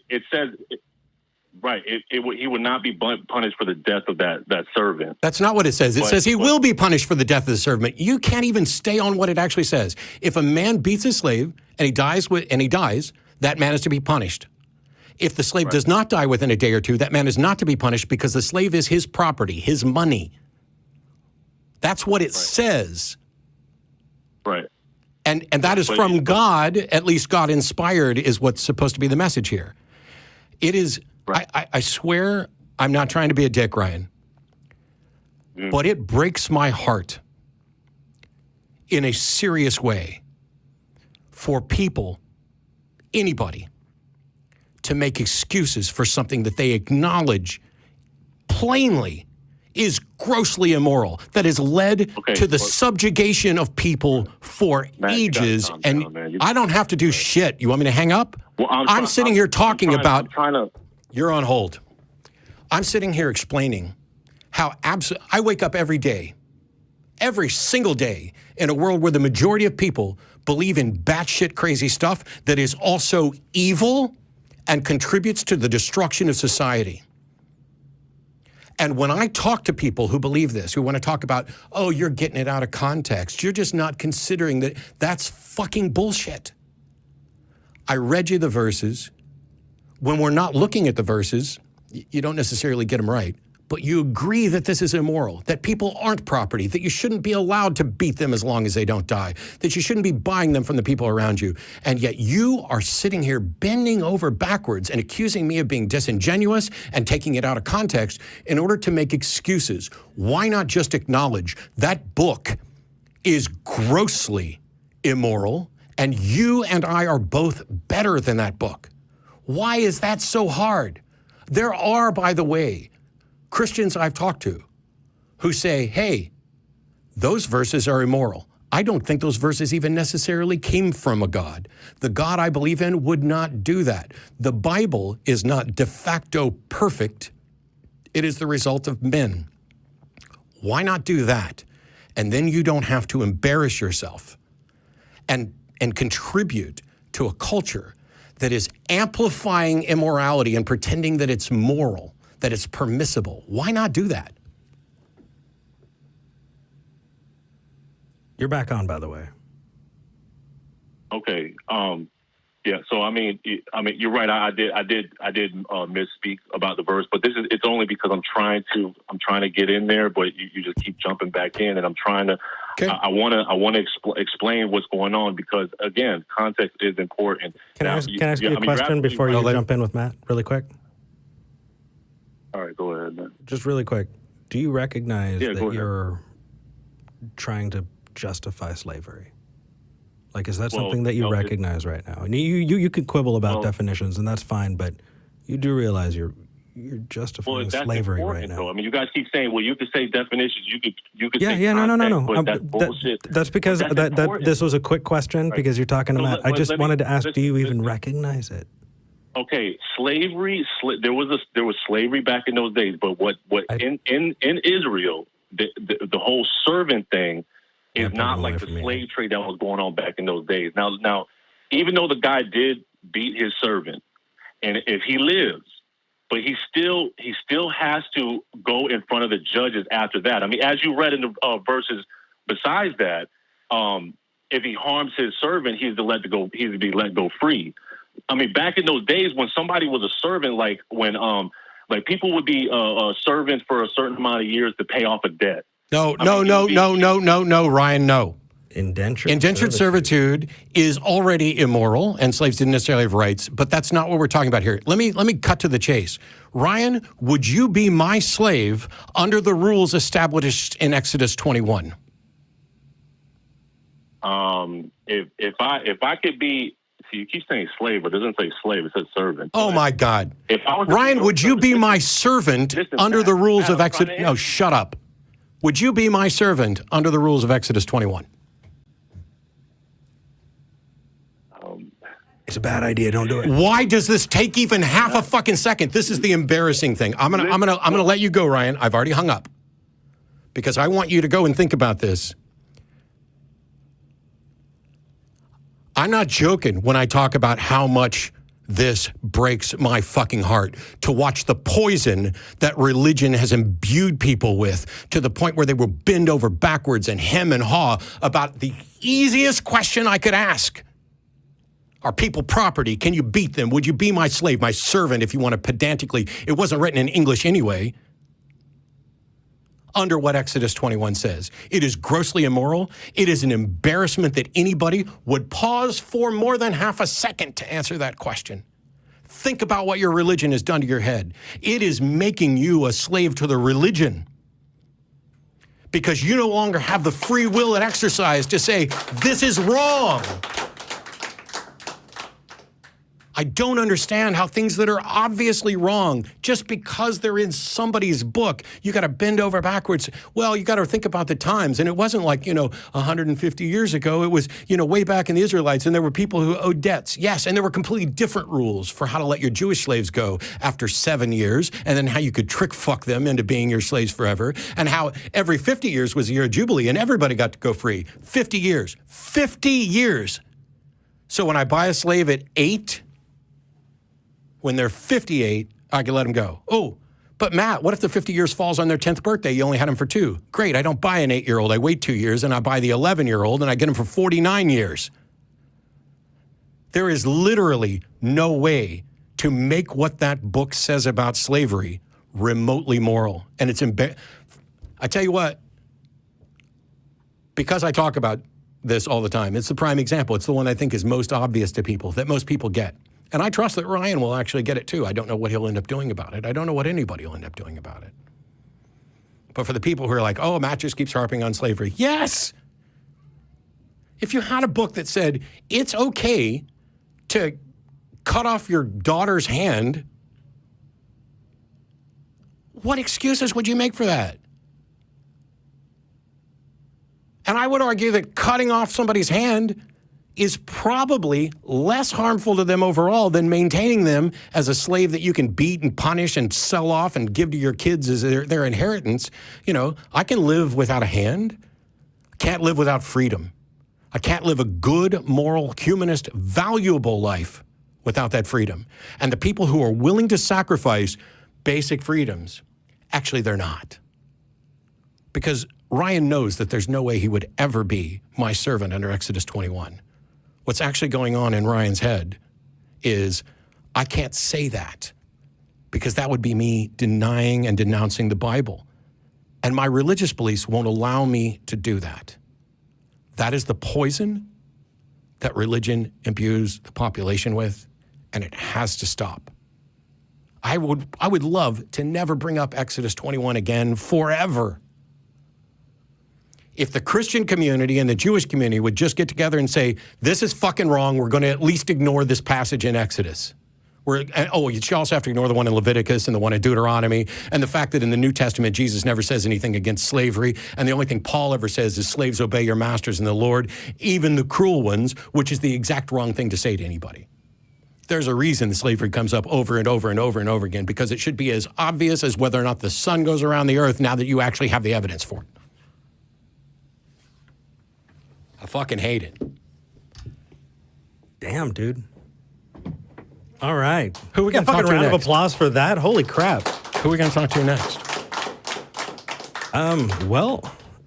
it says, right, he would not be punished for the death of that servant. That's not what it says. It says he will be punished for the death of the servant. You can't even stay on what it actually says. If a man beats his slave and he dies, that man is to be punished. If the slave does not die within a day or two, that man is not to be punished because the slave is his property, his money. That's what it says. Right. And that is from God, at least God inspired is what's supposed to be the message here. It is, I swear, I'm not trying to be a dick, Ryan, but it breaks my heart in a serious way for people, anybody, to make excuses for something that they acknowledge plainly is grossly immoral, that has led to the subjugation of people for ages. And I don't have to do shit. You want me to hang up? Well, I'm sitting here talking about... You're on hold. I'm sitting here explaining how I wake up every day, every single day, in a world where the majority of people believe in batshit crazy stuff that is also evil and contributes to the destruction of society. And when I talk to people who believe this, who want to talk about, oh, you're getting it out of context, you're just not considering that, that's fucking bullshit. I read you the verses. When we're not looking at the verses, you don't necessarily get them right, but you agree that this is immoral, that people aren't property, that you shouldn't be allowed to beat them as long as they don't die, that you shouldn't be buying them from the people around you. And yet you are sitting here bending over backwards and accusing me of being disingenuous and taking it out of context in order to make excuses. Why not just acknowledge that book is grossly immoral and you and I are both better than that book? Why is that so hard? There are, by the way, Christians I've talked to who say, hey, those verses are immoral. I don't think those verses even necessarily came from a God. The God I believe in would not do that. The Bible is not de facto perfect. It is the result of men. Why not do that? And then you don't have to embarrass yourself and contribute to a culture that is amplifying immorality and pretending that it's moral, that it's permissible. Why not do that? You're back on, by the way. Okay. Yeah. So I mean, you're right. I did misspeak about the verse, but it's only because I'm trying to get in there, but you just keep jumping back in, and I'm trying to. Okay. I want to explain what's going on because again, context is important. Can I ask you a question before you jump in with Matt, really quick? All right, go ahead, man. Just really quick. Do you recognize that you're trying to justify slavery? Like, is that something that you recognize right now? And you could quibble about definitions, and that's fine, but you do realize you're justifying slavery right now. Though. I mean, you guys keep saying, well, you could say definitions, you could say no. That's bullshit. That's because this was a quick question because you're talking to Matt. I just wanted to ask, do you even recognize it? Okay, slavery. There was slavery back in those days, but in Israel, the whole servant thing is not like the slave trade that was going on back in those days. Now, even though the guy did beat his servant, and if he lives, but he still has to go in front of the judges after that. I mean, as you read in the verses besides that, if he harms his servant, he's to be let go free. I mean, back in those days when somebody was a servant, like when people would be servants for a certain amount of years to pay off a debt. No, Ryan, no. Indentured servitude is already immoral, and slaves didn't necessarily have rights, but that's not what we're talking about here. Let me cut to the chase. Ryan, would you be my slave under the rules established in Exodus 21? If I could be, see, you keep saying slave, but it doesn't say slave; it says servant. Oh my God, Ryan, would you be my servant under the rules of Exodus? No, shut up. Would you be my servant under the rules of Exodus 21? It's a bad idea. Don't do it. Why does this take even half a fucking second? This is the embarrassing thing. I'm gonna let you go, Ryan. I've already hung up because I want you to go and think about this. I'm not joking when I talk about how much This breaks my fucking heart to watch the poison that religion has imbued people with to the point where they will bend over backwards and hem and haw about the easiest question I could ask. Are people property? Can you beat them? Would you be my slave, my servant, if you want to pedantically? It wasn't written in English anyway. Under what Exodus 21 says. It is grossly immoral. It is an embarrassment that anybody would pause for more than half a second to answer that question. Think about what your religion has done to your head. It is making you a slave to the religion because you no longer have the free will and exercise to say, this is wrong. I don't understand how things that are obviously wrong, just because they're in somebody's book, you got to bend over backwards. Well, you got to think about the times. And it wasn't like, 150 years ago. It was, way back in the Israelites, and there were people who owed debts. Yes, and there were completely different rules for how to let your Jewish slaves go after 7 years, and then how you could trick fuck them into being your slaves forever, and how every 50 years was a year of Jubilee, and everybody got to go free. 50 years. 50 years. So when I buy a slave at 8, when they're 58, I can let them go. Oh, but Matt, what if the 50 years falls on their 10th birthday? You only had them for 2. Great, I don't buy an 8-year-old. I wait 2 years, and I buy the 11-year-old, and I get them for 49 years. There is literally no way to make what that book says about slavery remotely moral. And it's I tell you what, because I talk about this all the time, it's the prime example. It's the one I think is most obvious to people, that most people get. And I trust that Ryan will actually get it too. I don't know what he'll end up doing about it. I don't know what anybody will end up doing about it. But for the people who are like, oh, Matt just keeps harping on slavery. Yes! If you had a book that said it's okay to cut off your daughter's hand, what excuses would you make for that? And I would argue that cutting off somebody's hand is probably less harmful to them overall than maintaining them as a slave that you can beat and punish and sell off and give to your kids as their inheritance. I can live without a hand. I can't live without freedom. I can't live a good, moral, humanist, valuable life without that freedom. And the people who are willing to sacrifice basic freedoms, actually they're not. Because Ryan knows that there's no way he would ever be my servant under Exodus 21. What's actually going on in Ryan's head is, I can't say that because that would be me denying and denouncing the Bible. And my religious beliefs won't allow me to do that. That is the poison that religion imbues the population with, and it has to stop. I would love to never bring up Exodus 21 again forever. If the Christian community and the Jewish community would just get together and say, this is fucking wrong, we're going to at least ignore this passage in Exodus. You also have to ignore the one in Leviticus and the one in Deuteronomy, and the fact that in the New Testament, Jesus never says anything against slavery, and the only thing Paul ever says is slaves obey your masters in the Lord, even the cruel ones, which is the exact wrong thing to say to anybody. There's a reason slavery comes up over and over and over and over again, because it should be as obvious as whether or not the sun goes around the earth now that you actually have the evidence for it. I fucking hate it. Damn, dude. All right. Who are we going to talk to next? Round of applause for that. Holy crap. Who are we going to talk to next? Well,